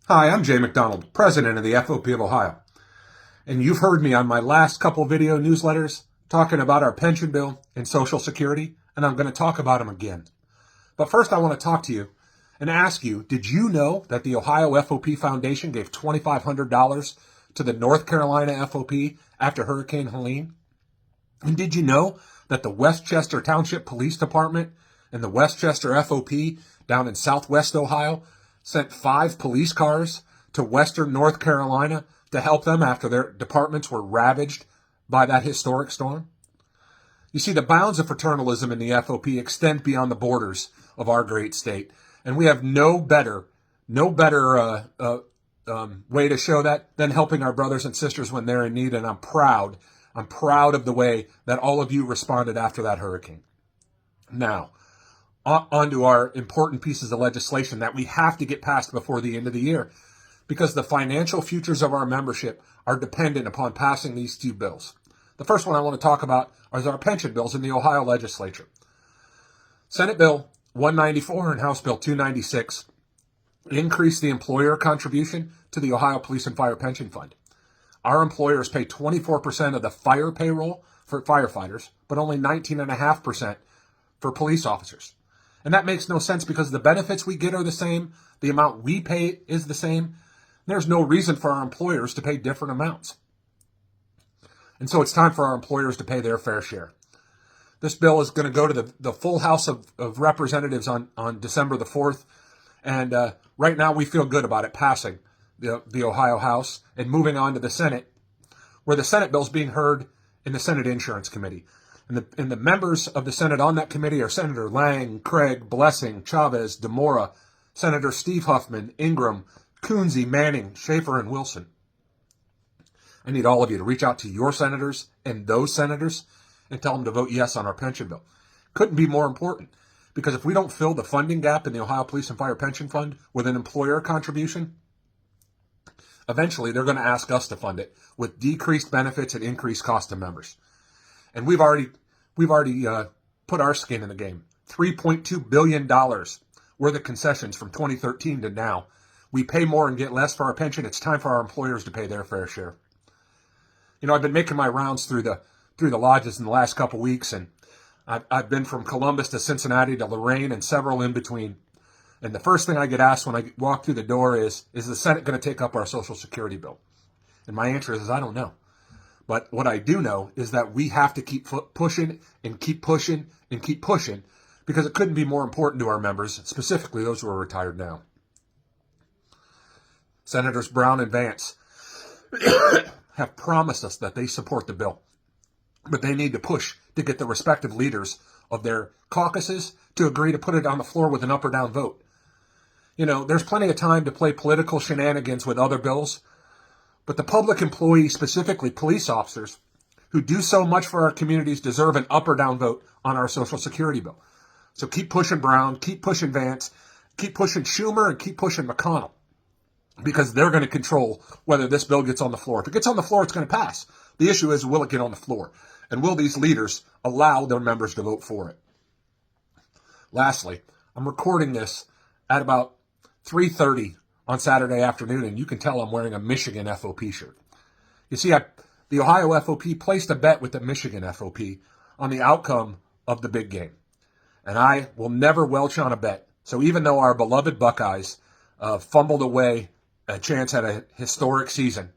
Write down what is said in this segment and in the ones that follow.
Hi, I'm Jay McDonald, President of the FOP of Ohio. And you've heard me on my last couple video newsletters talking about our pension bill and Social Security, and I'm going to talk about them again. But first, I want to talk to you and ask you, did you know that the Ohio FOP Foundation gave $2,500 to the North Carolina FOP after Hurricane Helene? And did you know that the Westchester Township Police Department and the Westchester FOP down in southwest Ohio sent 5 police cars to western North Carolina to help them after their departments were ravaged by that historic storm? You see, the bounds of fraternalism in the FOP extend beyond the borders of our great state, and we have no better way to show that than helping our brothers and sisters when they're in need. And I'm proud of the way that all of you responded after that hurricane. Now, on to our important pieces of legislation that we have to get passed before the end of the year, because the financial futures of our membership are dependent upon passing these 2 bills. The first one I want to talk about is our pension bills in the Ohio legislature. Senate Bill 194 and House Bill 296 increase the employer contribution to the Ohio Police and Fire Pension Fund. Our employers pay 24% of the fire payroll for firefighters, but only 19.5% for police officers. And that makes no sense because the benefits we get are the same, the amount we pay is the same. There's no reason for our employers to pay different amounts. And so it's time for our employers to pay their fair share. This bill is going to go to the full House of Representatives on December the 4th. And right now we feel good about it passing the Ohio House and moving on to the Senate, where the Senate bill is being heard in the Senate Insurance Committee. And the members of the Senate on that committee are Senator Lang, Craig, Blessing, Chavez, DeMora, Senator Steve Huffman, Ingram, Coonsey, Manning, Schaefer, and Wilson. I need all of you to reach out to your senators and those senators and tell them to vote yes on our pension bill. Couldn't be more important, because if we don't fill the funding gap in the Ohio Police and Fire Pension Fund with an employer contribution, eventually they're going to ask us to fund it with decreased benefits and increased cost to members. And we've already put our skin in the game. $3.2 billion worth of concessions from 2013 to now. We pay more and get less for our pension. It's time for our employers to pay their fair share. You know, I've been making my rounds through the lodges in the last couple weeks, and I've been from Columbus to Cincinnati to Lorain and several in between. And the first thing I get asked when I walk through the door is the Senate going to take up our Social Security bill? And my answer is I don't know. But what I do know is that we have to keep pushing and keep pushing and keep pushing, because it couldn't be more important to our members, specifically those who are retired now. Senators Brown and Vance have promised us that they support the bill, but they need to push to get the respective leaders of their caucuses to agree to put it on the floor with an up or down vote. You know, there's plenty of time to play political shenanigans with other bills, but the public employees, specifically police officers, who do so much for our communities, deserve an up or down vote on our Social Security bill. So keep pushing Brown, keep pushing Vance, keep pushing Schumer, and keep pushing McConnell, because they're going to control whether this bill gets on the floor. If it gets on the floor, it's going to pass. The issue is, will it get on the floor? And will these leaders allow their members to vote for it? Lastly, I'm recording this at about 3:30 on Saturday afternoon, and you can tell I'm wearing a Michigan FOP shirt. You see, the Ohio FOP placed a bet with the Michigan FOP on the outcome of the big game. And I will never welch on a bet. So even though our beloved Buckeyes fumbled away a chance at a historic season,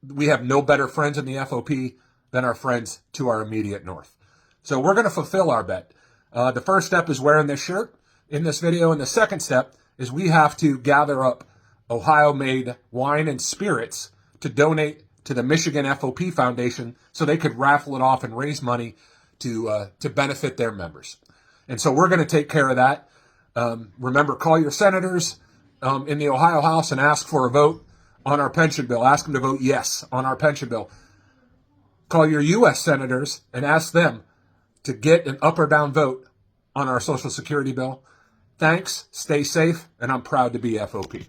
we have no better friends in the FOP than our friends to our immediate north. So we're going to fulfill our bet. The first step is wearing this shirt in this video, and the second step is we have to gather up Ohio-made wine and spirits to donate to the Michigan FOP Foundation so they could raffle it off and raise money to benefit their members. And so we're going to take care of that. Remember, call your senators in the Ohio House and ask for a vote on our pension bill. Ask them to vote yes on our pension bill. Call your U.S. senators and ask them to get an up or down vote on our Social Security bill. Thanks, stay safe, and I'm proud to be FOP.